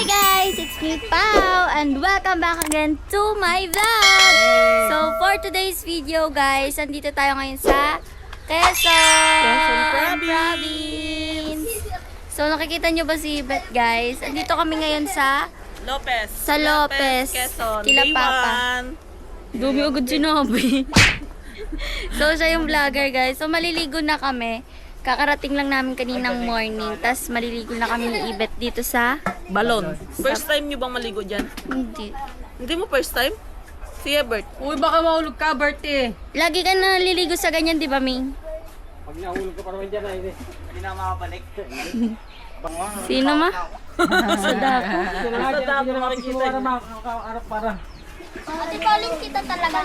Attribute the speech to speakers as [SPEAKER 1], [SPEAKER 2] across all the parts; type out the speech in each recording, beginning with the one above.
[SPEAKER 1] Hi guys, it's me Pao and welcome back again to my vlog. So for today's video guys, andito tayo ngayon sa Quezon Province. So nakikita nyo ba si Beth guys? Andito kami ngayon sa
[SPEAKER 2] Lopez.
[SPEAKER 1] Quezon.
[SPEAKER 2] Kila
[SPEAKER 1] Kila Papa. Dumi agad sinabi. So siya yung vlogger guys. So maliligo na kami. Kakarating lang namin kaninang morning. Tapos maliligo na kami ni Ibet dito sa...
[SPEAKER 2] Balon. First time nyo bang maligo dyan?
[SPEAKER 1] Hindi.
[SPEAKER 2] Hindi mo first time? Si Ebert.
[SPEAKER 3] Uy, baka mahulog ka, Bert eh.
[SPEAKER 1] Lagi ka naliligo sa ganyan, di ba, Ming?
[SPEAKER 4] Pag nahulog ka pa naman dyan, hindi na makapalik.
[SPEAKER 1] Sino ma? Sa dako.
[SPEAKER 2] Sa dami makikita nyo.
[SPEAKER 4] Para.
[SPEAKER 1] Ate Pauline, kita talaga.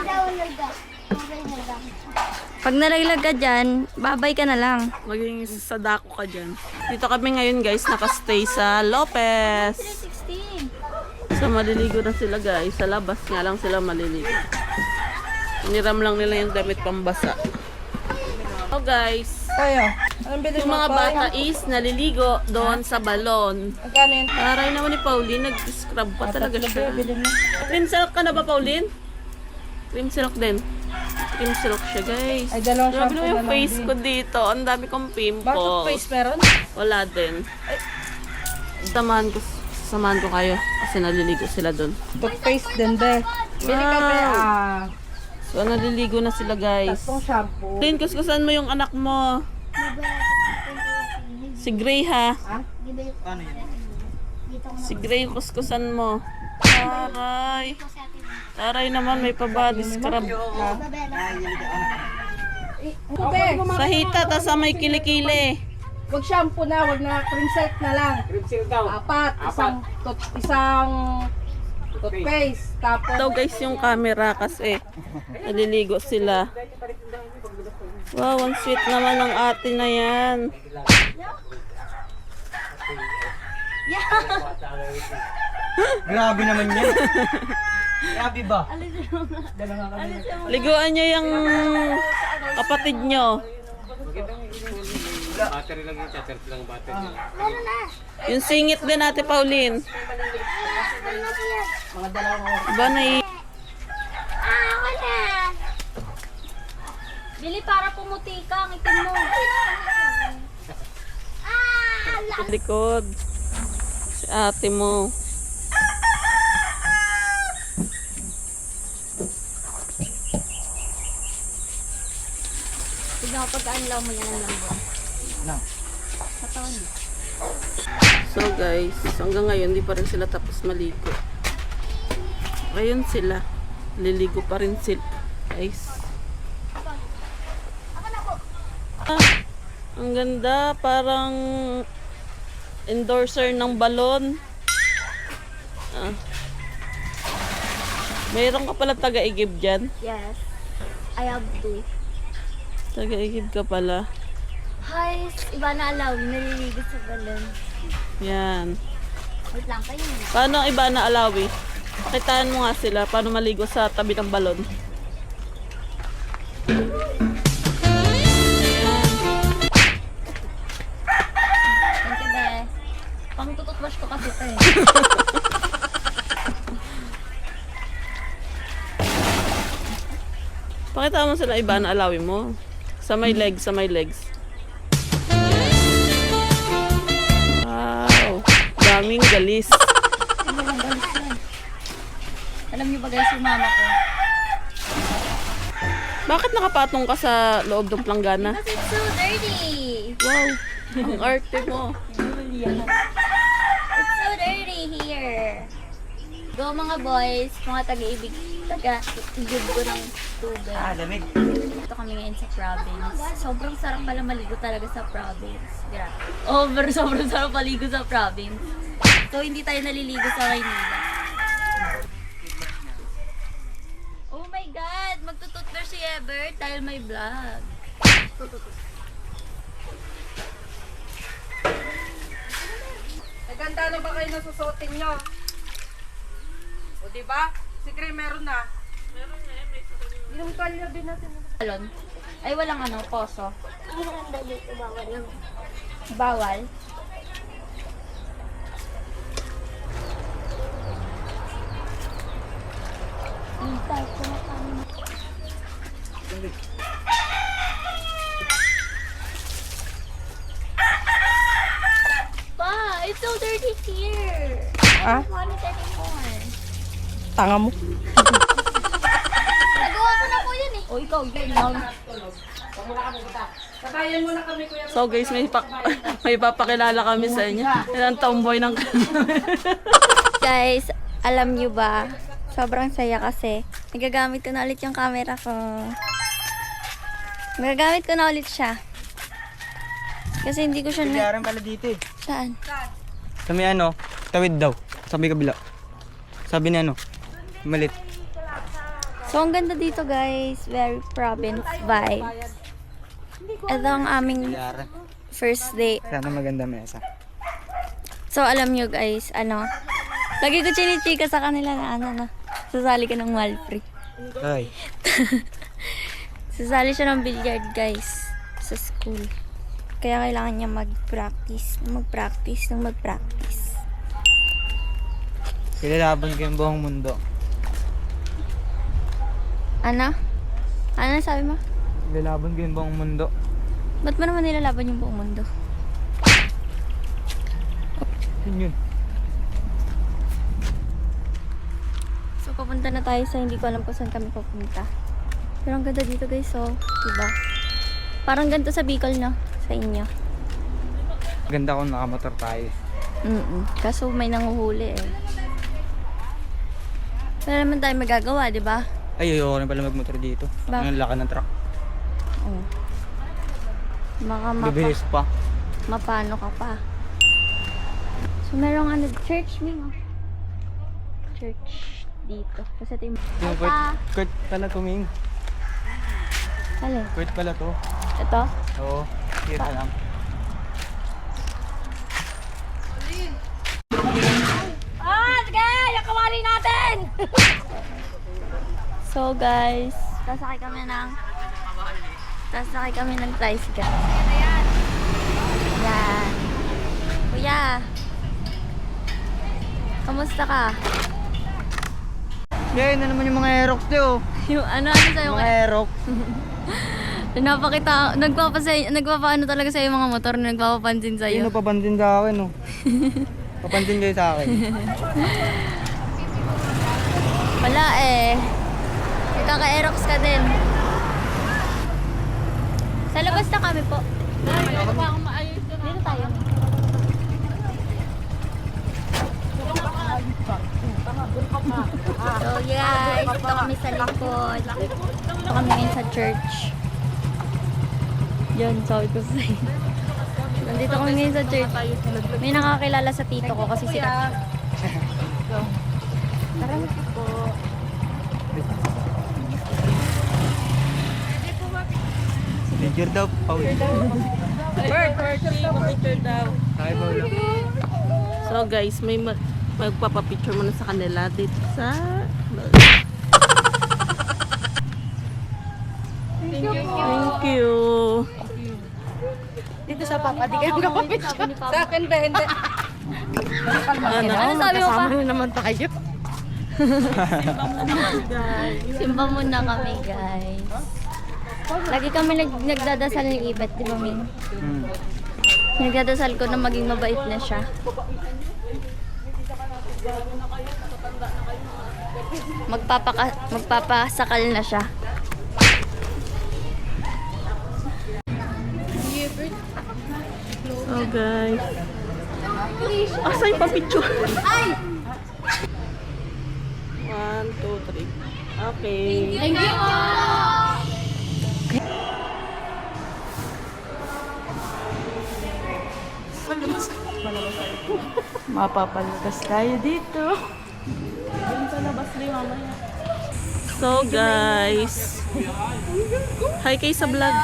[SPEAKER 1] Pag nalaglag ka dyan, babay ka na lang.
[SPEAKER 2] Maging sa dako ka dyan. Dito kami ngayon guys, nakastay sa Lopez.
[SPEAKER 1] 316.
[SPEAKER 2] So maliligo na sila guys. Sa labas nga lang sila maliligo. Iniram lang nila yung damit pambasa. So guys,
[SPEAKER 3] Tayo. Anong bilhin
[SPEAKER 2] yung
[SPEAKER 3] mo
[SPEAKER 2] mga
[SPEAKER 3] pa?
[SPEAKER 2] bata is naliligo doon sa balon.
[SPEAKER 3] Magkano yun?
[SPEAKER 2] Aray naman ni Pauline, nag-scrub pa talaga siya.
[SPEAKER 3] Bilhin mo.
[SPEAKER 2] Cream silk ka na ba, Pauline? Cream silk din. Cream silk siya, guys.
[SPEAKER 3] Ay, dalawang
[SPEAKER 2] Grabe
[SPEAKER 3] shampoo
[SPEAKER 2] naman
[SPEAKER 3] na
[SPEAKER 2] yung
[SPEAKER 3] lang
[SPEAKER 2] face
[SPEAKER 3] din.
[SPEAKER 2] ko dito. Ang dami kong
[SPEAKER 3] Bakit
[SPEAKER 2] pimples.
[SPEAKER 3] face meron?
[SPEAKER 2] Wala din. Samahan ko kayo kasi naliligo sila doon.
[SPEAKER 3] Toothpaste din, be. Bili ka, be.
[SPEAKER 2] So, naliligo na sila, guys.
[SPEAKER 3] Tatlong shampoo.
[SPEAKER 2] Pauline, kuskusan mo yung anak mo. Si Gray, ha? Si Gray, kuskusan mo. Aray. Aray naman, may pa-body scrub.
[SPEAKER 3] Be,
[SPEAKER 2] Sa hita, tas sa may kilikili.
[SPEAKER 3] wag shampoo na, wag na cream silk na lang.
[SPEAKER 4] Cream seal daw.
[SPEAKER 3] Apat. Isang toothpaste. Tapos,
[SPEAKER 2] Daw guys yung camera kasi naliligo sila. Wow, ang sweet naman ng ate na yan.
[SPEAKER 4] Grabe naman yan. Grabe ba?
[SPEAKER 2] Liguan niyo yung kapatid nyo.
[SPEAKER 4] Battery lang yung chatter lang battery.
[SPEAKER 2] Yung singit din ate Pauline. Ba na
[SPEAKER 1] Bili para pumuti ka, ang itim mo.
[SPEAKER 2] likod. Si ate mo.
[SPEAKER 1] Tignan ko pagkaanlaw mo yan ang lambo.
[SPEAKER 4] No.
[SPEAKER 1] Katawan mo.
[SPEAKER 2] So guys, hanggang ngayon di pa rin sila tapos maligo. Ngayon sila. Liligo pa rin sila. Guys. Ang ganda, parang endorser ng balon. Mayroon ka pala taga-igib dyan.
[SPEAKER 1] Yes, I have to.
[SPEAKER 2] Taga-igib ka pala.
[SPEAKER 1] Hi, iba na alaw, naliligo sa balon.
[SPEAKER 2] Yan.
[SPEAKER 1] Wait lang kayo.
[SPEAKER 2] Paano ang iba na alawi? Pakitaan mo nga sila paano maligo sa tabi ng balon.
[SPEAKER 1] Thank you, Beth. Pang tututwash ko kasi ito eh.
[SPEAKER 2] Pakita mo sila iba na alawi mo. Sa may legs, sa may legs. Wow. Daming galis.
[SPEAKER 1] Alam niyo ba guys, yung mama ko?
[SPEAKER 2] Bakit nakapatong ka sa loob ng planggana?
[SPEAKER 1] Because it's so dirty.
[SPEAKER 2] Wow. Ang arte mo.
[SPEAKER 1] It's so dirty here. Go mga boys, mga taga-ibig, taga-igib ko ng tubig.
[SPEAKER 4] Lamig.
[SPEAKER 1] Dito kami ngayon sa province. Sobrang sarap pala maligo talaga sa province. Grabe. Sobrang sarap maligo sa province. So, hindi tayo naliligo sa Maynila. Oh my God! Magtututler si Ebert dahil may vlog.
[SPEAKER 3] naganda na ba kayo na susuotin nyo? O, diba? Si Gray meron na. Yung kalyo din natin.
[SPEAKER 1] Balon. Ay, walang poso. Bawal.
[SPEAKER 3] Ah?
[SPEAKER 1] Monitoring more.
[SPEAKER 3] Tanga mo.
[SPEAKER 1] Nagawa ko na po yan eh. O ikaw, yun.
[SPEAKER 3] Sakayan mo na kami, kuya.
[SPEAKER 2] So guys, may papakilala kami sa inyo. Yan ang tomboy ng
[SPEAKER 1] Guys, alam nyo ba, sobrang saya kasi nagagamit ko na ulit yung camera ko. Nagagamit ko na ulit siya. Kasi hindi ko siya na...
[SPEAKER 4] Kaya rin pala dito eh.
[SPEAKER 1] Saan?
[SPEAKER 4] Sa may ano, tawid daw. Sabi kabila. Sabi ni ano, malit.
[SPEAKER 1] So, ang ganda dito guys. Very province vibes. Ito ang aming
[SPEAKER 4] Kaya rin.
[SPEAKER 1] first day.
[SPEAKER 4] Sana maganda mesa.
[SPEAKER 1] So, alam nyo guys, lagi ko chinichika sa kanila na sasali ka ng Malfree.
[SPEAKER 4] Ay.
[SPEAKER 1] Sasali siya ng billiard guys sa school. Kaya kailangan niya mag-practice.
[SPEAKER 4] Kilalaban ko yung buong mundo.
[SPEAKER 1] Ano? Ano sabi mo?
[SPEAKER 4] Kilalaban ko yung buong mundo.
[SPEAKER 1] Ba't mo naman nilalaban yung buong mundo?
[SPEAKER 4] Yun yun.
[SPEAKER 1] So, papunta na tayo sa hindi ko alam kung saan kami papunta. Pero ang ganda dito guys, so, diba? Parang ganito sa Bicol, no? Sa inyo.
[SPEAKER 4] Ganda kung nakamotor tayo.
[SPEAKER 1] Kaso may nanguhuli eh. Wala naman tayo magagawa, diba?
[SPEAKER 4] Ay, ayoko rin pala magmotor dito.
[SPEAKER 1] Bakit?
[SPEAKER 4] Ang laki ng truck.
[SPEAKER 1] Oo.
[SPEAKER 4] Bibilis pa.
[SPEAKER 1] Mapano ka pa. So, merong church, Ming. Church dito. Kasi ito yung...
[SPEAKER 4] Yung court pala tuming.
[SPEAKER 1] Alin?
[SPEAKER 4] Court pala to.
[SPEAKER 1] Ito?
[SPEAKER 4] Oo. Tira lang.
[SPEAKER 1] Sige! Yung kawali natin! So, guys, sasakay kami ng tricycle. Yan. Kuya! Kamusta ka?
[SPEAKER 4] Yan na naman yung mga aerox nyo.
[SPEAKER 1] Yung ano sa'yo?
[SPEAKER 4] Mga aerox.
[SPEAKER 1] Nagpapaano talaga sa'yo yung mga motor na nagpapapansin sa'yo.
[SPEAKER 4] Sino papansin sa akin, oh. Papansin kayo sa akin.
[SPEAKER 1] Wala eh. Nagkaka-aerox ka din. Sa labas na kami po. Dito tayo. So guys, ito kami sa likod. Ito kami ngayon sa church. Yan, sabi ko sa'yo. Nandito kami ngayon sa church. May nakakilala sa tito ko kasi sila. Tara po.
[SPEAKER 4] Picture daw, Paul.
[SPEAKER 2] picture daw.
[SPEAKER 4] Hi, Paul.
[SPEAKER 2] So guys, may magpapapicture muna sa kanila dito sa... Thank you.
[SPEAKER 3] Dito sa papa, di kayo magkapapicture. Sa akin ba, hindi.
[SPEAKER 1] Ano sabi mo pa?
[SPEAKER 3] Kasama na naman tayo.
[SPEAKER 1] Simba muna kami guys. Lagi kami nagdadasal ni Ibet, di ba Min? Nagdadasal ko na maging mabait na siya. Magpapasakal na siya.
[SPEAKER 2] So guys. Asa yung pa-picture?
[SPEAKER 1] Ay!
[SPEAKER 2] 1, 2, 3. Okay.
[SPEAKER 1] Thank you po!
[SPEAKER 2] Mapapalagas tayo dito. Sa labas din mamaya. So guys. Hi kayo sa vlog.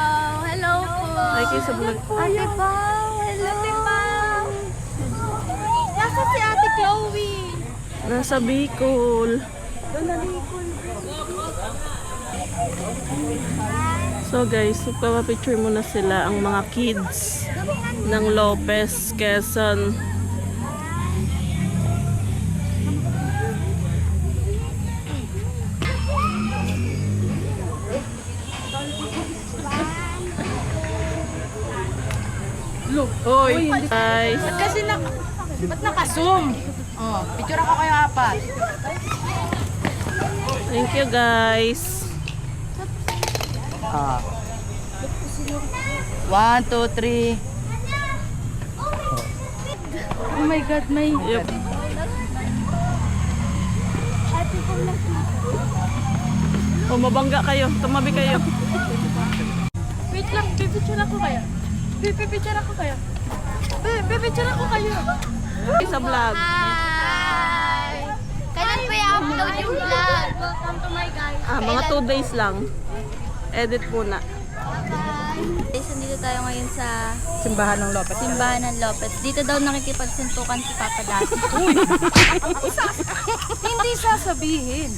[SPEAKER 1] Hello po!
[SPEAKER 2] Hi kayo sa vlog.
[SPEAKER 1] Ate Pao! Hello! Ate Pao! Nasa si Ate Chloe?
[SPEAKER 2] Nasa Bicol. So guys, picture muna sila ang mga kids ng Lopez, Quezon.
[SPEAKER 3] Hoy,
[SPEAKER 2] Guys,
[SPEAKER 3] ba't naka-zoom? Oh, picture ako kayo apat.
[SPEAKER 2] Thank you guys.
[SPEAKER 3] 1, 2, 3. Oh my God, may...
[SPEAKER 2] Yup. O mabangga kayo, tumabi kayo.
[SPEAKER 3] Wait lang, pipicture ako kaya. Pipicture ako kaya. Pipicture ako kayo.
[SPEAKER 2] Sa vlog.
[SPEAKER 1] Hi! Kailan pa i-upload yung vlog? Welcome to my guys.
[SPEAKER 2] Mga 2 days lang. Edit muna.
[SPEAKER 1] Guys, nandito tayo ngayon sa
[SPEAKER 3] Simbahan ng Lopez.
[SPEAKER 1] simbahan ng Lopez. Dito daw nakikipagsuntukan si Papa Dati.
[SPEAKER 3] Hindi sasabihin.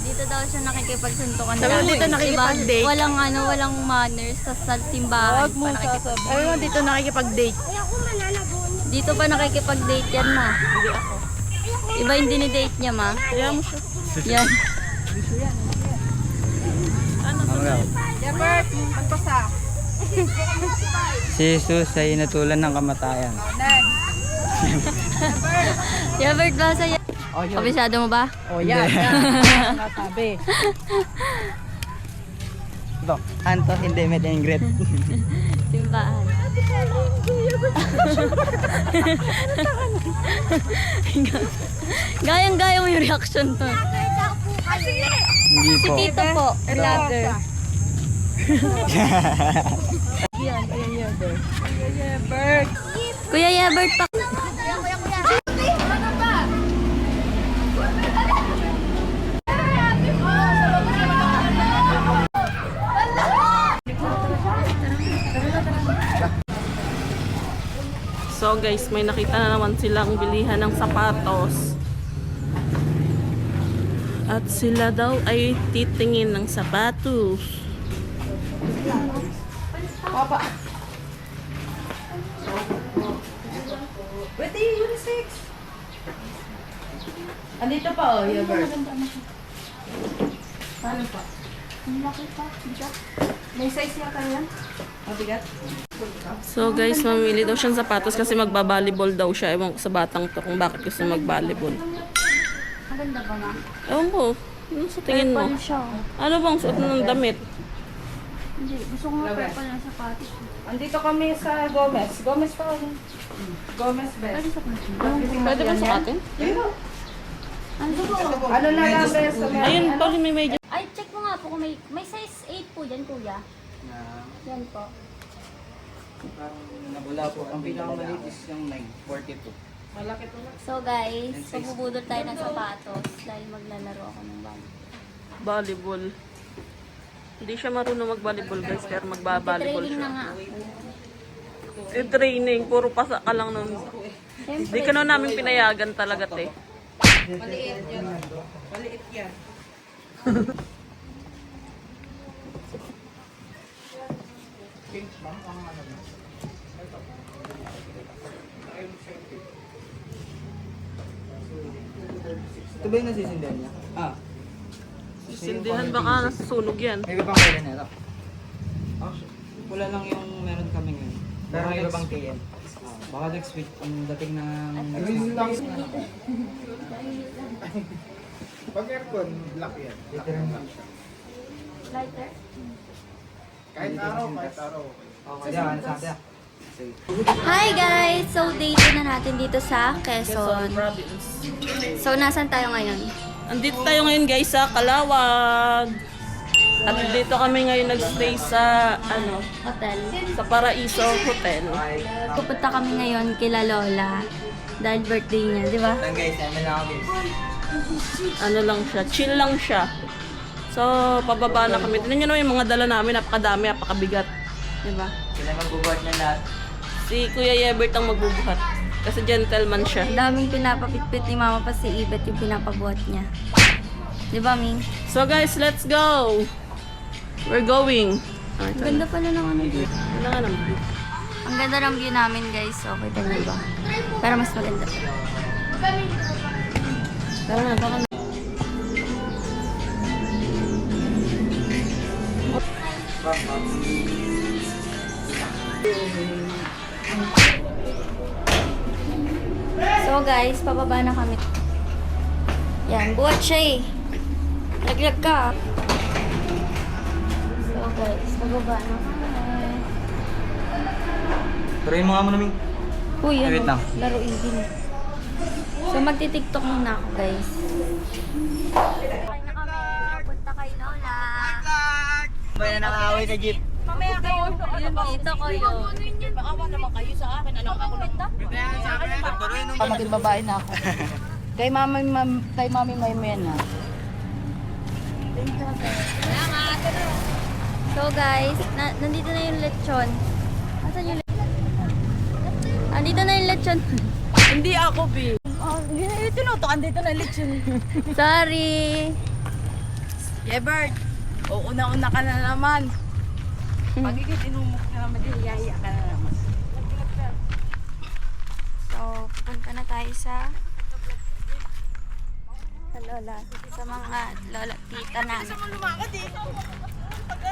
[SPEAKER 1] Dito daw siya nakikipagsuntukan.
[SPEAKER 3] Sabi mo dito nakikipag-date?
[SPEAKER 1] Walang walang manners sa simbahan.
[SPEAKER 3] Huwag mo sasabihin. Ayun, dito nakikipag-date.
[SPEAKER 1] Dito pa nakikipag-date yan, ma. Iba yung dinidate niya, ma.
[SPEAKER 2] Kaya mo siya.
[SPEAKER 1] Yan.
[SPEAKER 3] Jeffert, pagpasa.
[SPEAKER 4] Si Jesus ay natulan ng kamatayan.
[SPEAKER 3] Next.
[SPEAKER 1] Yabert ba sa'yo?
[SPEAKER 3] Oh, yun.
[SPEAKER 1] Kabisado mo ba?
[SPEAKER 3] Oh, yan. Yan. Nasabi.
[SPEAKER 4] Ito, Anto, hindi met and greet.
[SPEAKER 1] Simbahan. Gayang-gaya mo yung reaction to.
[SPEAKER 4] Hindi
[SPEAKER 1] Si
[SPEAKER 4] po.
[SPEAKER 1] Tito po. Vlogger.
[SPEAKER 3] Yan, ayan, Jeffert. Ayan, Jeffert.
[SPEAKER 1] Kuya Yabert pa.
[SPEAKER 2] So guys, may nakita na naman silang bilihan ng sapatos. At sila daw ay titingin ng sapatos.
[SPEAKER 3] Papa. Pwede, unisex. Andito pa, oh, Jeffert. Paano pa? May size yata yan? Mabigat?
[SPEAKER 2] So guys, mamili daw siyang sapatos kasi magbabalibol daw siya. Ewan ko sa batang to kung bakit gusto magbalibol.
[SPEAKER 1] Maganda ba, ma?
[SPEAKER 2] Ewan ko, ano sa tingin mo?
[SPEAKER 1] siya.
[SPEAKER 2] Ano bang suot ng damit?
[SPEAKER 1] Hindi, gusto ko nga purple na sapatos.
[SPEAKER 3] Andito kami sa Gomez. Gomez pa kami. Gomez best.
[SPEAKER 2] Pwede ba sa atin?
[SPEAKER 1] Ano po?
[SPEAKER 3] Ano na lang best?
[SPEAKER 2] Ayun, Pauli, may medyo.
[SPEAKER 1] Ay, check mo nga po kung may size 8 po dyan, kuya. Yan po.
[SPEAKER 4] Nabula po. Ang pinakamaliit is yung 942.
[SPEAKER 3] Malaki to na.
[SPEAKER 1] So guys, pagbubudol tayo ng sapatos dahil maglalaro ako ng volleyball.
[SPEAKER 2] Volleyball. Hindi siya marunong mag-volleyball guys, pero magbabalibol
[SPEAKER 1] Training na
[SPEAKER 2] siya.
[SPEAKER 1] nga ako.
[SPEAKER 2] Training, puro pasa ka lang nun.
[SPEAKER 1] Siyempre,
[SPEAKER 2] Hindi ka na namin pinayagan talaga, te.
[SPEAKER 3] Maliit yan. Maliit yan.
[SPEAKER 4] Ito ba yung nasisindihan niya?
[SPEAKER 2] Sindihan baka nasusunog yan.
[SPEAKER 4] May iba pang kailan na ito? Wala lang yung meron kami ngayon. Pero may iba pang TN. Baka next week, ang dating ng next month.
[SPEAKER 5] Pag aircon, black yan.
[SPEAKER 1] lighter.
[SPEAKER 5] Kahit araw, kahit araw.
[SPEAKER 4] Okay, yan. Sabi ah.
[SPEAKER 1] Hi guys! So, day 2 na natin dito sa Quezon.
[SPEAKER 2] Province.
[SPEAKER 1] So, nasan tayo ngayon?
[SPEAKER 2] Andito tayo ngayon guys sa Calawag. At dito kami ngayon nagstay sa
[SPEAKER 1] Hotel.
[SPEAKER 2] sa Paraiso Hotel.
[SPEAKER 1] Pupunta kami ngayon kila Lola. Dahil birthday niya, di ba?
[SPEAKER 4] Lang guys, amin lang ako guys.
[SPEAKER 2] Ano lang siya, chill lang siya. So, pababa na kami. Tignan nyo naman yung mga dala namin, napakadami, napakabigat. Diba?
[SPEAKER 4] Sila magbubuhat niya lahat.
[SPEAKER 2] Si Kuya Yebert ang magbubuhat. Kasi gentleman siya.
[SPEAKER 1] Ang daming pinapapitpit ni Mama pa si Ibet yung pinapabuhat niya. Di ba, Ming?
[SPEAKER 2] So guys, let's go! We're going.
[SPEAKER 1] Ang ganda pala ng ano dito.
[SPEAKER 2] Ano nga naman?
[SPEAKER 1] Ang ganda ng view namin, guys. So, kita niyo ba? Pero mas maganda.
[SPEAKER 2] Tara na, baka na.
[SPEAKER 1] So guys, pababa na kami. Yan, buhat siya eh. Laglag ka. So guys, pababa na kami.
[SPEAKER 4] Turuin mo nga mo namin.
[SPEAKER 1] Uy,
[SPEAKER 4] Wait lang.
[SPEAKER 1] laro din. So magti-tiktok muna ako guys. Kain na kami, punta kay Lola.
[SPEAKER 4] May na nakaway sa jeep.
[SPEAKER 1] Mamaya kayo, yun dito ko yun.
[SPEAKER 3] Maawa naman kayo sa akin. Ano ako nito? Maging babae na ako. Kay mami may mena.
[SPEAKER 1] So guys, nandito na yung lechon. Asan yung lechon? Andito na yung lechon.
[SPEAKER 3] Hindi ako, B. Tinutukan dito na lechon.
[SPEAKER 1] Sorry.
[SPEAKER 3] Gebert, una-una ka na naman. Pagiging inumok na naman, hiyahiya ka na naman.
[SPEAKER 1] So, punta na tayo sa lola. Sa mga lola, tita na.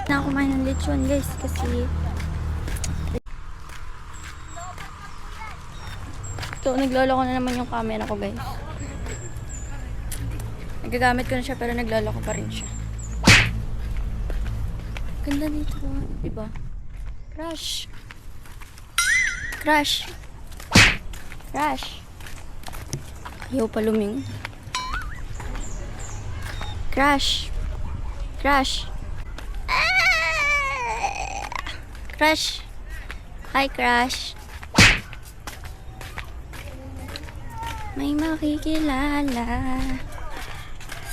[SPEAKER 1] Na kumain ng lechon guys kasi ito, naglolo ko na naman yung camera ko guys. Nagagamit ko na siya pero naglolo ko pa rin siya. Ganda dito, diba? Crush. Crush. Crush. Ayaw pa lumingon. Crush. Crush. Crush. Hi, Crush. May makikilala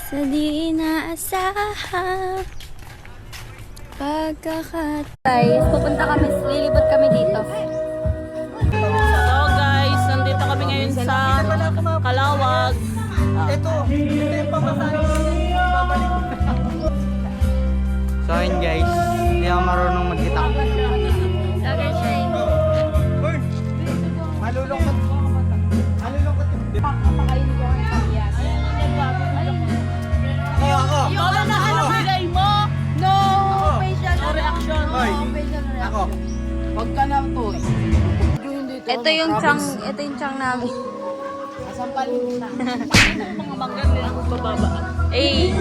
[SPEAKER 1] sa di inaasahan guys, pupunta kami, lilibot kami dito.
[SPEAKER 2] So guys, nandito kami ngayon sa Kalawag.
[SPEAKER 5] Ito yung pamasahe. Babalik.
[SPEAKER 4] So ayun guys, hindi ako marunong mag-itak.
[SPEAKER 1] Lager siya eh.
[SPEAKER 5] Bird. Malulungkot. Malulungkot. Ako.
[SPEAKER 3] Lola na ano bigay mo? No facial reaction.
[SPEAKER 5] Hoy.
[SPEAKER 3] Facial reaction.
[SPEAKER 5] Ako.
[SPEAKER 3] Huwag ka na to.
[SPEAKER 1] Ito yung chang namin.
[SPEAKER 3] Sampalin mo na.
[SPEAKER 2] Mga manggan nila kung bababa.
[SPEAKER 1] Eh,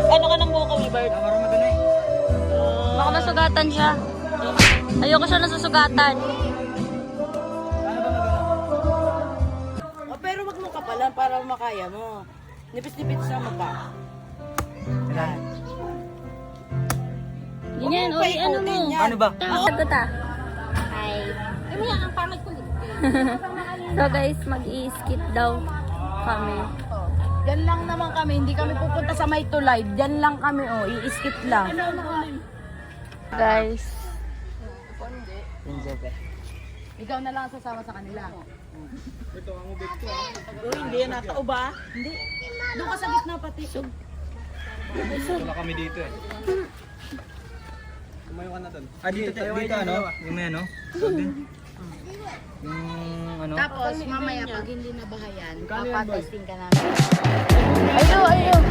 [SPEAKER 2] Ano ka ng buko, Bert?
[SPEAKER 4] Marunong madunay.
[SPEAKER 1] baka masugatan siya. Ayoko siya nasusugatan.
[SPEAKER 3] Pero wag mo kapalan para makaya mo. Nipis-nipis na mo pa.
[SPEAKER 4] Ilan?
[SPEAKER 1] Ganyan, oy, ano mo?
[SPEAKER 4] Ano ba?
[SPEAKER 1] Sagot ah. Hi.
[SPEAKER 3] Ay mo yan, ang pangit ko.
[SPEAKER 1] So guys, mag-i-skit daw kami.
[SPEAKER 3] Diyan lang naman kami, hindi kami pupunta sa May Tulay. Diyan lang kami, oh, i-skip lang.
[SPEAKER 1] Guys,
[SPEAKER 3] Ikaw na lang ang sasama sa kanila.
[SPEAKER 2] Uy, hindi yan natao ba?
[SPEAKER 3] Hindi. Doon ka sa gitna pati.
[SPEAKER 4] Wala kami dito eh.
[SPEAKER 5] Kumayo ka na doon.
[SPEAKER 4] Ah, dito ano? Yung may ano? Yung ano?
[SPEAKER 3] Tapos mamaya pag hindi na bahayan, papatesting ka namin. Ayun.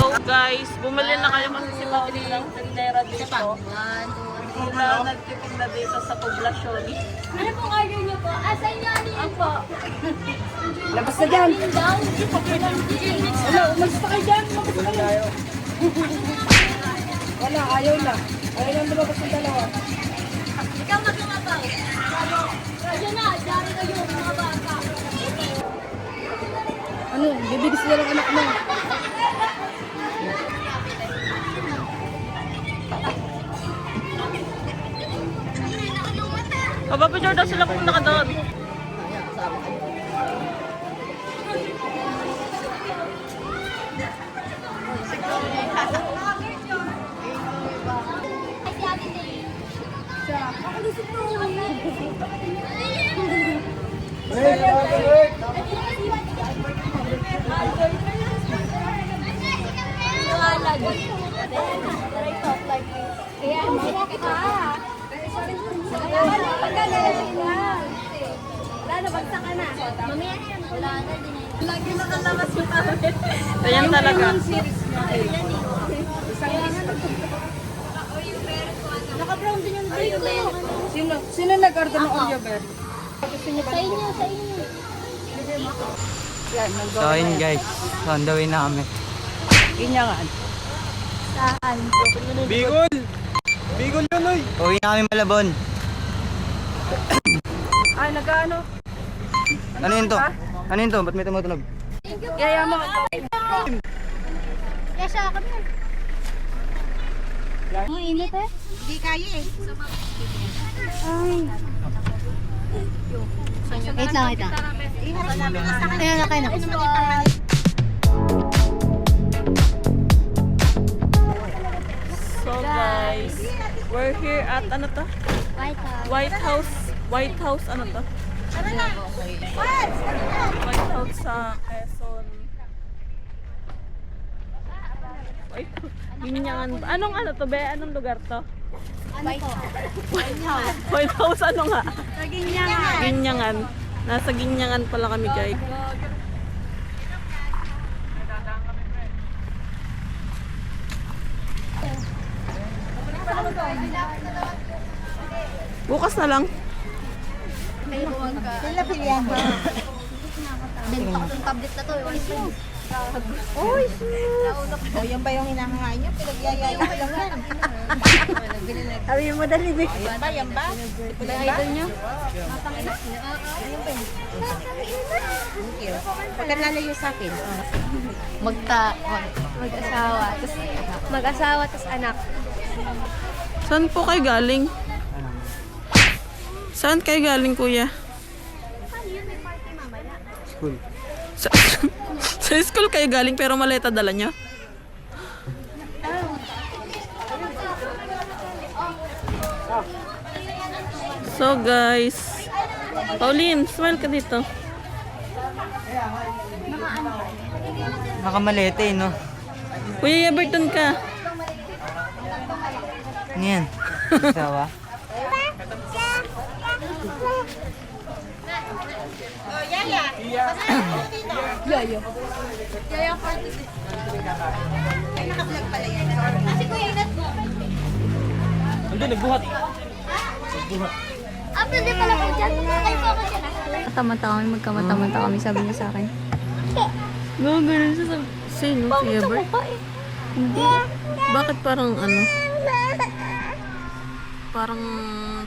[SPEAKER 2] So guys, bumili na kayo kasi si Pauli ng tindera dito. Sila nagtitinda dito sa poblasyon.
[SPEAKER 1] ano pong order niyo po? Asan niyo ano po?
[SPEAKER 3] Labas na dyan.
[SPEAKER 1] Daw?
[SPEAKER 3] Wala, umalis pa kayo dyan. Lumabas na kayo. Wala, ayaw na. Ayaw na lumabas ng dalawa.
[SPEAKER 1] Ikaw maglumabaw. Diyan na, dari kayo mga bata.
[SPEAKER 3] Ano, bibigis nila ng anak mo.
[SPEAKER 2] Mapapicture daw sila kung nakadoon.
[SPEAKER 1] Ay, si Ate Day.
[SPEAKER 3] Hey!
[SPEAKER 1] Mamaya na yan. Wala na din eh. Lagi nakalabas yung camera.
[SPEAKER 2] Ayan talaga.
[SPEAKER 1] Naka-brown din yung video.
[SPEAKER 3] Sino nag-order ng Oreo bear?
[SPEAKER 1] Sa inyo, sa inyo.
[SPEAKER 4] So ayun guys, so on the way na kami.
[SPEAKER 3] Inyangan.
[SPEAKER 1] Saan?
[SPEAKER 5] Bigol! Bigol yun, oy!
[SPEAKER 4] Uwi na kami Malabon.
[SPEAKER 3] Ay, nag-ano?
[SPEAKER 4] Ano yun to? Ano yun to? Ba't may tumutunog?
[SPEAKER 3] Yaya mo.
[SPEAKER 1] Yes, ako na. Ang init eh.
[SPEAKER 3] Hindi kaya eh.
[SPEAKER 1] Ay. Wait lang, wait lang. Ayan na kayo na.
[SPEAKER 2] So guys, we're here at ano to?
[SPEAKER 1] White House.
[SPEAKER 2] White House ano to? White House sa Quezon. Ginyangan ba? Anong ano to be? Anong lugar to? White House ano nga? Ginyangan. Nasa Ginyangan pala kami guys. Bukas na lang.
[SPEAKER 3] Sila pilihan mo.
[SPEAKER 1] Benta ko ng tablet na to.
[SPEAKER 3] Uy! O, yan ba yung hinahangain niyo? Pinagyayaya ko lang yan.
[SPEAKER 1] Sabi mo dali, Vic.
[SPEAKER 3] Yan ba? Yan ba?
[SPEAKER 1] Idol nyo?
[SPEAKER 3] Huwag ka lalayo sa akin.
[SPEAKER 1] Mag-asawa. Mag-asawa, tas anak.
[SPEAKER 2] Saan po kayo galing? Saan kayo galing, kuya?
[SPEAKER 4] School.
[SPEAKER 2] Sa, sa school kayo galing pero maleta dala nyo? So guys, Pauline, smile ka dito.
[SPEAKER 4] Nakamalete no?
[SPEAKER 2] Kuya Yaberton ka.
[SPEAKER 4] Ano yan? Sawa?
[SPEAKER 5] Hindi, nagbuhat.
[SPEAKER 1] Ah, pwede pala po dyan. Ay, po ako dyan. Kamata kami, magkamata-mata kami, sabi niya sa akin. Ganun siya sabi.
[SPEAKER 2] Sino? Si Yabert?
[SPEAKER 1] Hindi.
[SPEAKER 2] Bakit parang ano? Parang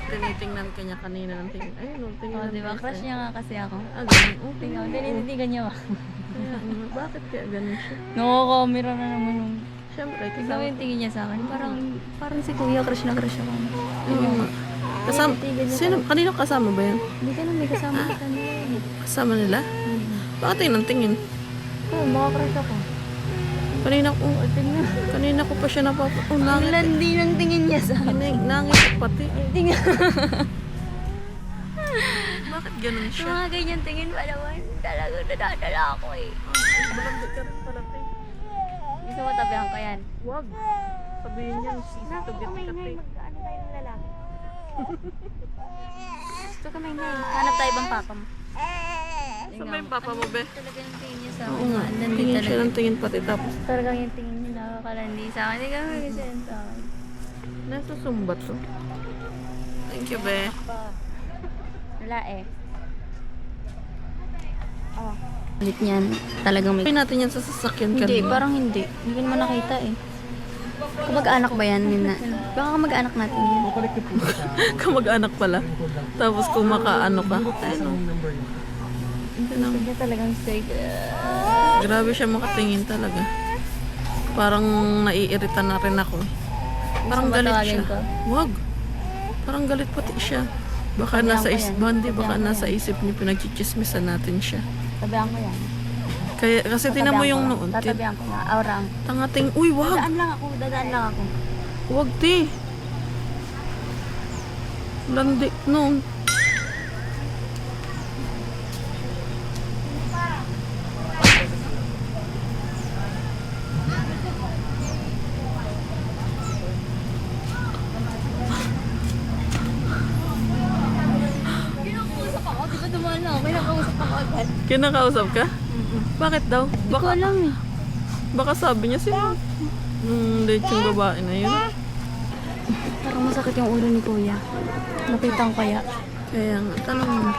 [SPEAKER 2] tinitingnan ka niya kanina ng tingin. Ayun, no, tingnan.
[SPEAKER 1] Oh, di ba? Crush niya nga kasi ako.
[SPEAKER 2] Ah, ganun. Oh,
[SPEAKER 1] Tingnan, tinitigan niya ba?
[SPEAKER 2] kaya, bakit kaya ganun siya?
[SPEAKER 1] Nakakamera na naman yung...
[SPEAKER 2] Siyempre,
[SPEAKER 1] Tignan mo
[SPEAKER 2] kasama.
[SPEAKER 1] yung tingin niya sa akin. Parang si Kuya, crush na crush ako.
[SPEAKER 2] Oo. Kasama, sino, kanino kasama ba yan?
[SPEAKER 1] Hindi ka na may kasama ka kanila.
[SPEAKER 2] Kasama nila? Bakit yun ang tingin?
[SPEAKER 1] Oo, makakrush ako.
[SPEAKER 2] Kanina ko pa siya napapa... Oh,
[SPEAKER 1] Ang
[SPEAKER 2] langit.
[SPEAKER 1] landi ng tingin niya sa akin.
[SPEAKER 2] Nangit pati.
[SPEAKER 1] Tingnan.
[SPEAKER 2] Bakit ganun
[SPEAKER 1] Sa
[SPEAKER 2] siya?
[SPEAKER 1] mga ganyan tingin pa naman, talaga nadadala ako eh.
[SPEAKER 2] Malambot ka rin pala, te.
[SPEAKER 1] Gusto mo tabihan ko yan?
[SPEAKER 2] Wag. Sabihin niyan, sisitugit ka, te.
[SPEAKER 1] Mag-ano tayo ng lalaki? Gusto ka may name. Hanap tayo ibang papa mo.
[SPEAKER 2] Saan ba yung papa mo, be?
[SPEAKER 1] Talaga yung tingin niya sa
[SPEAKER 2] Oo
[SPEAKER 1] akin.
[SPEAKER 2] nga.
[SPEAKER 1] Ang landi
[SPEAKER 2] Tingin siya
[SPEAKER 1] talaga.
[SPEAKER 2] ng tingin pati. Tapos,
[SPEAKER 1] Talagang yung tingin niya nakakalandi sa akin. Hindi ka kasi yan sa akin.
[SPEAKER 2] nasa sumbat to. Thank you, be.
[SPEAKER 1] Wala eh. Oh. Ulit niyan. Talagang may...
[SPEAKER 2] Pwede natin yan sa sasakyan ka.
[SPEAKER 1] Hindi, parang hindi. Hindi ko naman nakita eh. Kamag-anak ba yan? Baka kamag-anak natin yan.
[SPEAKER 2] Kamag-anak pala. Tapos kung makaano ka. Ayun, oh.
[SPEAKER 1] Hindi talagang straight.
[SPEAKER 2] Grabe siya makatingin talaga. Parang naiirita na rin ako. Parang
[SPEAKER 1] Gusto mo
[SPEAKER 2] galit
[SPEAKER 1] tawagin
[SPEAKER 2] siya.
[SPEAKER 1] ko?
[SPEAKER 2] Wag. Parang galit pati siya. Baka
[SPEAKER 1] Sabihan
[SPEAKER 2] nasa
[SPEAKER 1] ko
[SPEAKER 2] isip,
[SPEAKER 1] yan.
[SPEAKER 2] bandi, baka
[SPEAKER 1] Sabihan ko
[SPEAKER 2] nasa isip niya pinagchichismisan natin siya.
[SPEAKER 1] Tabihan ko yan.
[SPEAKER 2] Kaya, kasi tinan mo yung noon.
[SPEAKER 1] Tatabihan ko na. Aurang.
[SPEAKER 2] Tangating, uy, wag.
[SPEAKER 1] Dadaan lang ako. Dadaan lang ako.
[SPEAKER 2] Wag, ti. Landi, noon.
[SPEAKER 1] Kinakausap ako. Di ba dumaan lang ako? Kinakausap ako agad.
[SPEAKER 2] Kinakausap ka? Bakit daw?
[SPEAKER 1] Hindi ko
[SPEAKER 2] Baka,
[SPEAKER 1] alam eh.
[SPEAKER 2] baka sabi niya sino? Date yung babae na yun.
[SPEAKER 1] Parang masakit yung ulo ni kuya. Nakita ko kaya.
[SPEAKER 2] Kaya nga, tanong mo.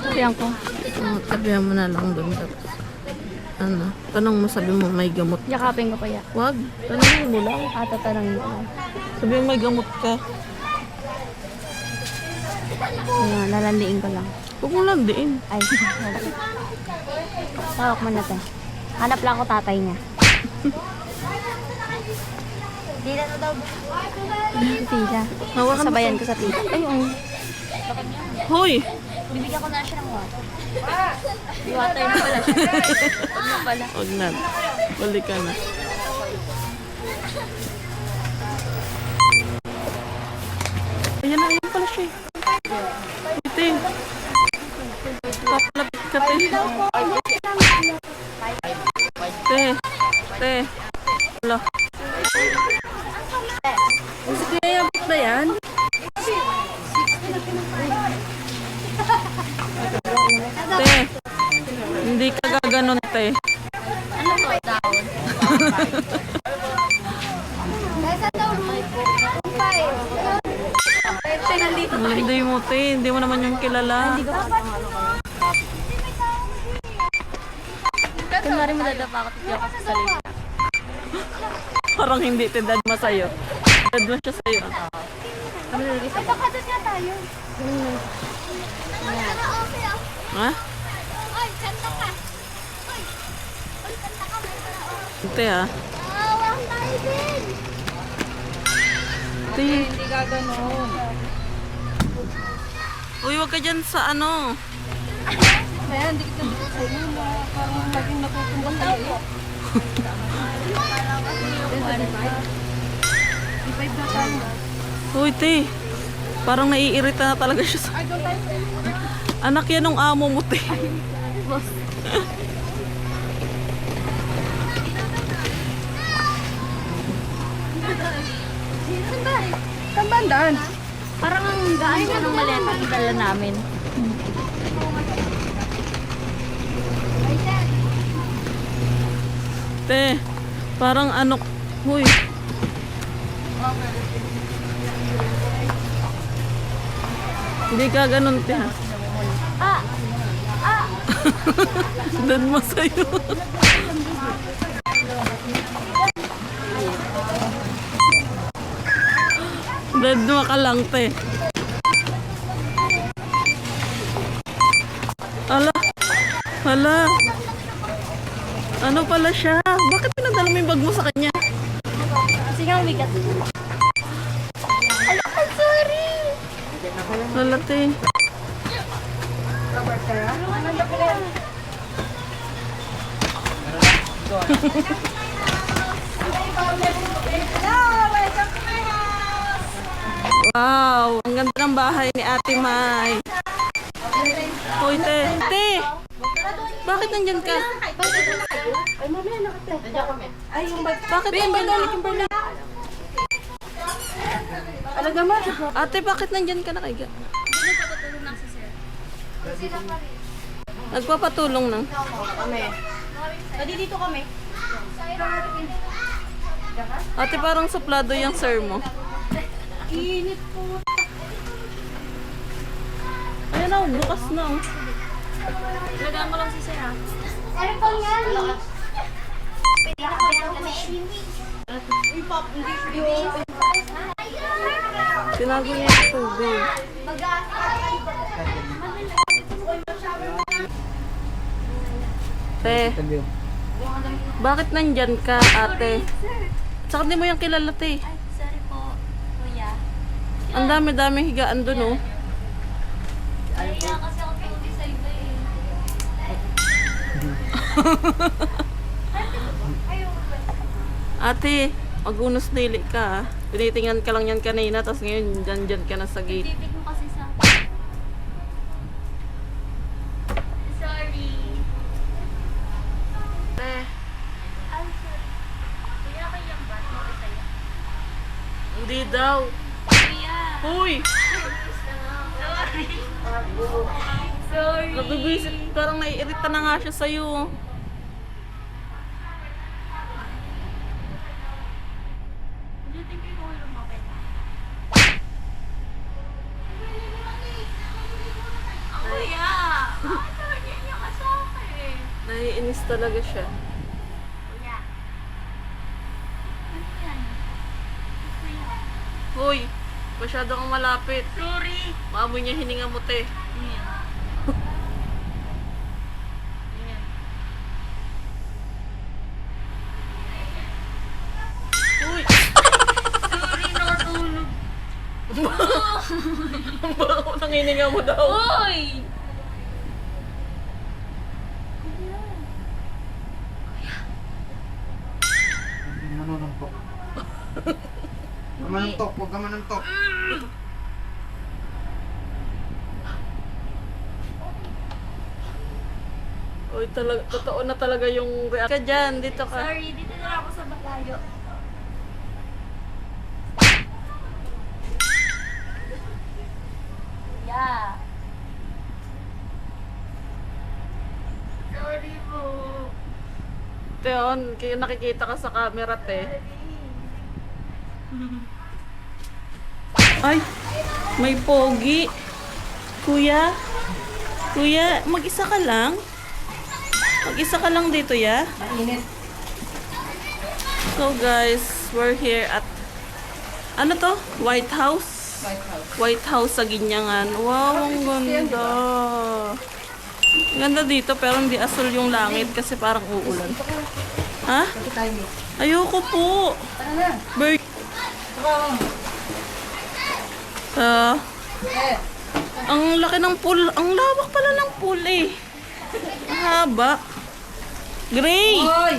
[SPEAKER 1] Sabihan ko.
[SPEAKER 2] Tabihan mo na lang doon. Tapos, ano, tanong mo, sabi mo may gamot.
[SPEAKER 1] Yakapin ko kaya.
[SPEAKER 2] Wag, tanongin mo lang.
[SPEAKER 1] Tatanungin ko.
[SPEAKER 2] Sabi mo may gamot ka.
[SPEAKER 1] Ayan, lalandiin ko lang.
[SPEAKER 2] Huwag mo landiin.
[SPEAKER 1] Ay, wala. Tawag mo na to. Hanap lang ako tatay niya. Tila na daw. Tila.
[SPEAKER 2] Hawakan mo
[SPEAKER 1] Sabayan ko sa tila. Ay,
[SPEAKER 2] Hoy!
[SPEAKER 1] bibigyan ko na siya ng water. Water na pala siya. Ano na pala?
[SPEAKER 2] Huwag na. Balik ka na. Ayan na, ayan pala siya. Ite. Papalapit ka, te. Te. Te. Wala.
[SPEAKER 3] Kaya ba yan?
[SPEAKER 2] Te. Hindi ka gaganon, te.
[SPEAKER 1] Ano to? Down.
[SPEAKER 2] Hindi mo, te. Hindi mo naman yung kilala.
[SPEAKER 1] Kunwari madadapa ako tigyan ko sa salita.
[SPEAKER 2] Parang hindi, te. Dad mo sa'yo. Dad mo siya sa'yo.
[SPEAKER 1] Kami nalagay sa bakadot nga tayo.
[SPEAKER 2] Ha? Te, ha? Te.
[SPEAKER 3] Hindi gaganon.
[SPEAKER 2] Uy, wag ka dyan sa ano.
[SPEAKER 3] Kaya hindi kita dito sa iyo na parang laging natutumbang tayo. Di-five na tayo.
[SPEAKER 2] Uy, te. Parang naiirita na talaga siya sa... Anak yan ng amo mo, te.
[SPEAKER 3] Saan ba ang daan?
[SPEAKER 1] Parang ang gaan siya ng maleta itala namin.
[SPEAKER 2] Te, parang ano... Uy. Hindi ka ganun, te, ha? Dad mo sa'yo. Dad mo ka lang, te. Ala. Hala. Ano pala siya? Bakit pinadala mo yung bag mo sa kanya?
[SPEAKER 1] Kasi nga umigat. Ala, sorry!
[SPEAKER 2] Hala, te. Wow, ang ganda ng bahay ni Ate Mai. Hoy, te. Te! Bakit nandyan ka?
[SPEAKER 3] Ay, mamaya nakatay. Nandiyan kami. Ay, yung bag.
[SPEAKER 2] Bakit nandyan ka?
[SPEAKER 3] Alaga mo.
[SPEAKER 2] Ate, bakit nandyan ka nakaiga? Nagpapatulong lang.
[SPEAKER 3] Kami. Pwede dito kami.
[SPEAKER 2] Ate, parang suplado yung sir mo.
[SPEAKER 3] Init po.
[SPEAKER 2] Ayan na, bukas na. Oh.
[SPEAKER 1] Ilagaan mo lang si Sir, ha?
[SPEAKER 3] Ano pang yan?
[SPEAKER 2] Tinago niya yung tubig. Te, bakit nandyan ka, ate? Saka di mo yung kilala, te.
[SPEAKER 1] Ay, sorry po, kuya.
[SPEAKER 2] Ang dami-dami higaan dun, oh.
[SPEAKER 1] Kaya kasi ako pinuli sa iba eh.
[SPEAKER 2] Ate, magunos dili ka, ah. Tinitingnan ka lang yan kanina, tapos ngayon dyan ka na sa gate.
[SPEAKER 1] Tibig mo kasi sa... Sorry.
[SPEAKER 2] Te,
[SPEAKER 1] Ay, sorry. Kuya, kaya ba? Sorry sa'yo.
[SPEAKER 2] hindi daw.
[SPEAKER 1] Kuya.
[SPEAKER 2] Huy!
[SPEAKER 1] Sorry. Sorry.
[SPEAKER 2] Nabibisit, parang naiirita na nga siya sa'yo.
[SPEAKER 1] Kuya! Bakit talaga niya ka sa akin?
[SPEAKER 2] Naiinis talaga siya.
[SPEAKER 1] Kuya. Ano yan? Kuya.
[SPEAKER 2] Hoy, masyado kang malapit.
[SPEAKER 1] Sorry.
[SPEAKER 2] Maamoy niya hininga mo, te.
[SPEAKER 1] Ayan. Ayan.
[SPEAKER 2] Uy!
[SPEAKER 1] Sorry, nakatulog.
[SPEAKER 2] Ang baho ng hininga mo daw.
[SPEAKER 1] Uy!
[SPEAKER 4] Nanununtok. Manuntok, huwag ka manuntok.
[SPEAKER 2] Uy, totoo na talaga yung reaction. Ka dyan, dito ka.
[SPEAKER 1] Sorry, dito na ako sa Batayo. Yeah. Sorry po.
[SPEAKER 2] Teon, kaya nakikita ka sa camera, te. Ay, may pogi. Kuya, mag-isa ka lang? Mag-isa ka lang dito, ya?
[SPEAKER 3] Mainit.
[SPEAKER 2] So guys, we're here at, ano to? White House?
[SPEAKER 3] White House.
[SPEAKER 2] White House sa Ginyangan. Wow, ang ganda. Ganda dito, pero hindi asul yung langit kasi parang uulan. Ha?
[SPEAKER 3] Kasi tayo meet.
[SPEAKER 2] Ayoko po.
[SPEAKER 3] Ano na?
[SPEAKER 2] Bird.
[SPEAKER 3] Eh.
[SPEAKER 2] Ang laki ng pool. Ang lawak pala ng pool eh. Ang haba. Gray.
[SPEAKER 3] Hoy!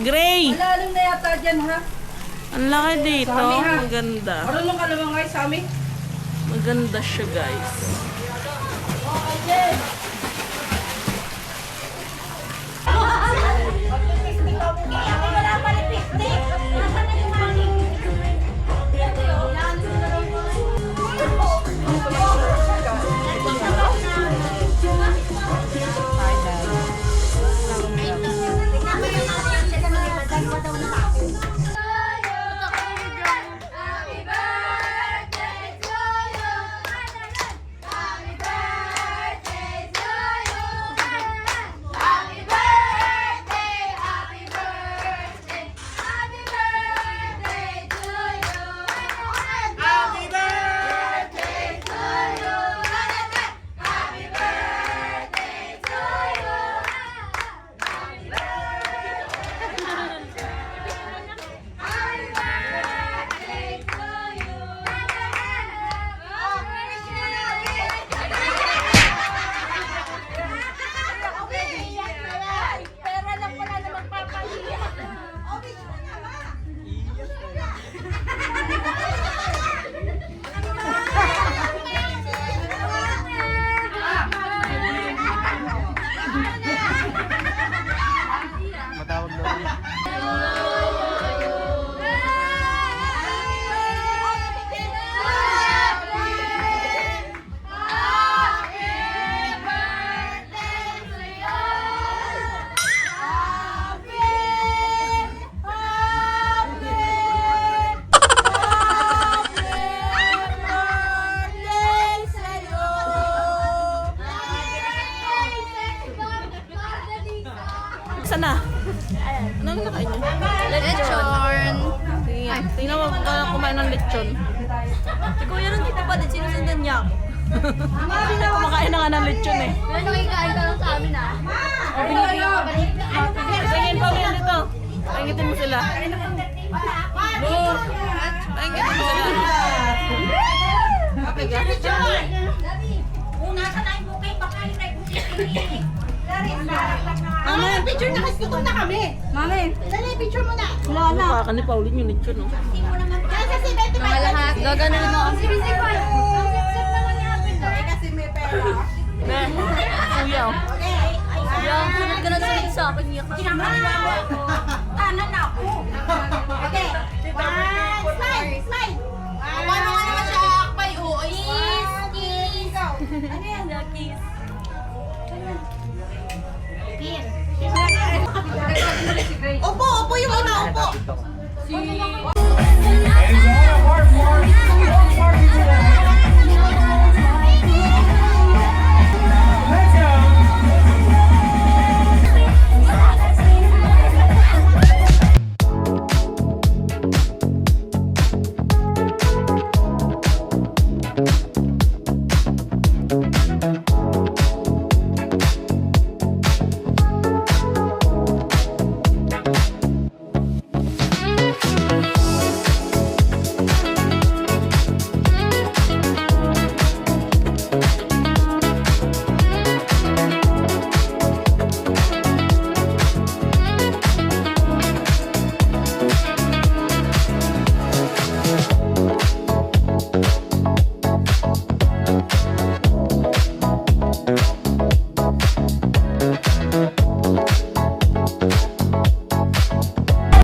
[SPEAKER 2] Gray.
[SPEAKER 3] Malalim na yata dyan, ha?
[SPEAKER 2] Ang laki dito.
[SPEAKER 3] Sami, ha?
[SPEAKER 2] Maganda.
[SPEAKER 3] Marunong ka naman ngayon sa amin?
[SPEAKER 2] Maganda siya, guys.
[SPEAKER 1] Wala pa rin picnic. Nasaan na yung mami? Pera lang pala na magpapahiya.
[SPEAKER 5] Matawag daw yun.
[SPEAKER 2] Saan na? Ano na kain niyo?
[SPEAKER 1] Lechon.
[SPEAKER 2] Tingnan mo ka kumain ng lechon.
[SPEAKER 1] Si Kuya rin dito pa din, sinusundan niya ako.
[SPEAKER 2] Kumakain na nga ng lechon eh.
[SPEAKER 1] Kuya, nakikain ka lang sa amin ah.
[SPEAKER 2] Tingin pa yan dito. Paingitin mo sila. Paingitin mo sila. Okay ka?
[SPEAKER 3] Mami, picture na kasi gutom na kami. Mami, dali, picture mo na. Wala na.
[SPEAKER 2] Mukha ka ni Pauline yung lechon. Oh.
[SPEAKER 3] Kasi 25
[SPEAKER 1] Mga lahat, gaganon mo ako.
[SPEAKER 3] kasi may pera.
[SPEAKER 2] Ne, kuya. Oh.
[SPEAKER 1] Kuya, sunod ka na sunod sa akin. Iyak ka.
[SPEAKER 3] Tanan ako. Okay. Slide, slide. Paano ka naman siya akbay? Oo,
[SPEAKER 1] Kiss, kiss.
[SPEAKER 3] Ano yan?
[SPEAKER 1] Kiss.
[SPEAKER 3] Opo, yung una, opo.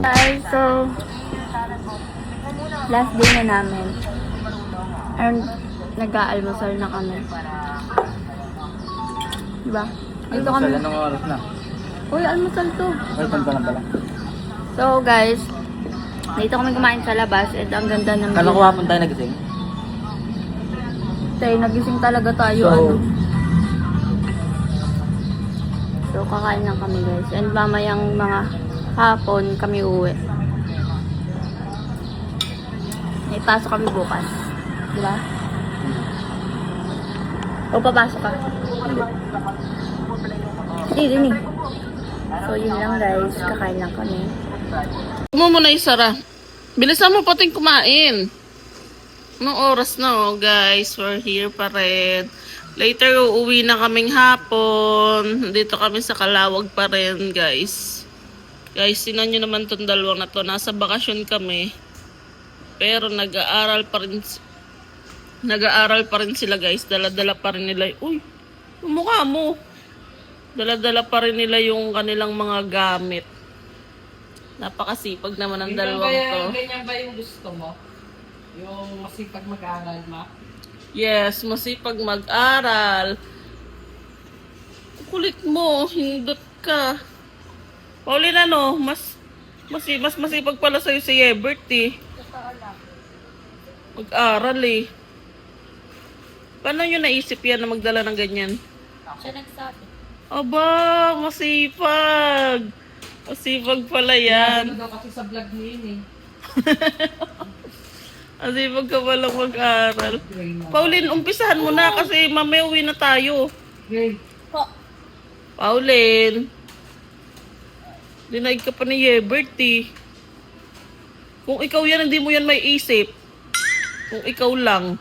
[SPEAKER 1] Guys, so last day na namin. And nag-aalmusal na kami. Diba? Dito kami.
[SPEAKER 4] Anong oras na?
[SPEAKER 1] Uy, almusal to.
[SPEAKER 4] Ay, tanto lang pala.
[SPEAKER 1] So guys, dito kami kumain sa labas and ang ganda ng
[SPEAKER 4] Kala ko hapon tayo nagising.
[SPEAKER 1] Tay, nagising talaga tayo. So kakain lang kami guys. And mamayang mga hapon kami uwi. May pasok kami bukas. Diba? O papasok ka? Hindi, din eh. So yun lang guys. Kakain lang kami.
[SPEAKER 2] Mo muna isara. Bilisan mo pating kumain. Anong oras na guys? We're here pa rin. Later, uuwi na kaming hapon. Dito kami sa Calawag pa rin, guys. Guys, sinan nyo naman tong dalawang na to. Nasa bakasyon kami. Pero nag-aaral pa rin sila, guys. Dala-dala pa rin nila. Uy, yung mukha mo. Dala-dala pa rin nila yung kanilang mga gamit. Napakasipag naman ang dalawang to.
[SPEAKER 3] Ganyan ba yung gusto mo? Yung masipag mag-aaral, ma?
[SPEAKER 2] Yes, masipag mag-aral. Kulit mo, hindot ka. Paulina, no, mas masipag pala sa'yo si Ebert, eh. Mag-aral, eh. Paano nyo naisip yan na magdala ng ganyan?
[SPEAKER 1] Siya nagsabi.
[SPEAKER 2] Aba, masipag. Masipag pala yan.
[SPEAKER 3] Ano daw kasi sa vlog niya yun, eh.
[SPEAKER 2] Masipag ka palang mag-aral. Pauline, umpisahan mo na kasi mamaya uwi na tayo.
[SPEAKER 3] Okay.
[SPEAKER 2] Pauline. Dinaig ka pa ni Yebert, eh. Kung ikaw yan, hindi mo yan may isip. Kung ikaw lang.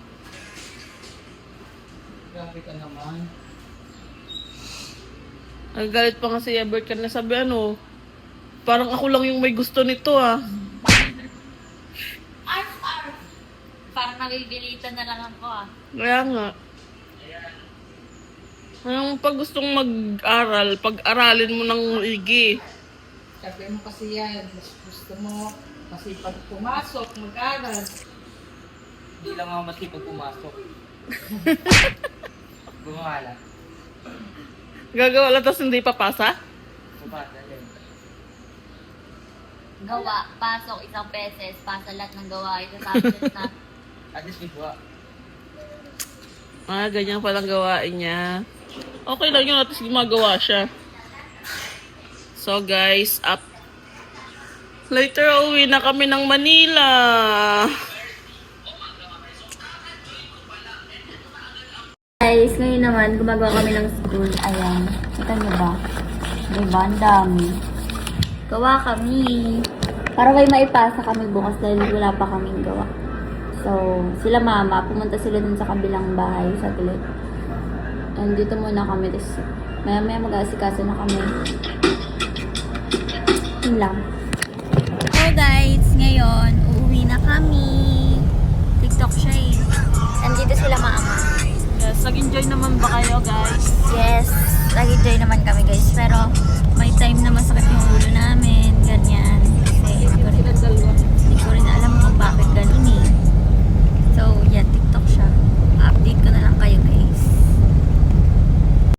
[SPEAKER 3] Grabe ka naman.
[SPEAKER 2] Nagagalit pa nga si Yebert ka na sabi, ano, parang ako lang yung may gusto nito, ah.
[SPEAKER 1] Parang nagigilitan na lang ako ah.
[SPEAKER 2] Kaya nga. Ang pag gustong mag-aral, pag-aralin mo ng igi.
[SPEAKER 3] Sabi mo kasi yan, gusto mo kasi pag pumasok, mag-aral.
[SPEAKER 4] Hindi lang ako masipag pumasok. Gumala.
[SPEAKER 2] Gagawa lang tapos hindi papasa?
[SPEAKER 4] Pumasa yan.
[SPEAKER 1] Gawa, pasok isang beses, pasa lahat ng gawa, ito subject na.
[SPEAKER 4] At least bigwa.
[SPEAKER 2] Ah, ganyan palang gawain niya. Okay lang yun, at least gumagawa siya. So guys, up. Later, uwi na kami ng Manila.
[SPEAKER 1] Guys, ngayon naman, gumagawa kami ng school. Ayan. Kita niyo ba? Diba? Ang dami. Gawa kami. Para may maipasa kami bukas dahil wala pa kaming gawa. So, sila mama, pumunta sila dun sa kabilang bahay, sa gilid. And dito muna kami. Tapos, maya-maya mag-aasikaso na kami. Yun lang. So guys, ngayon, uuwi na kami. TikTok siya eh. Andito sila mama.
[SPEAKER 2] Yes, nag-enjoy naman ba kayo, guys?
[SPEAKER 1] Yes, nag-enjoy naman kami guys. Pero may time na masakit yung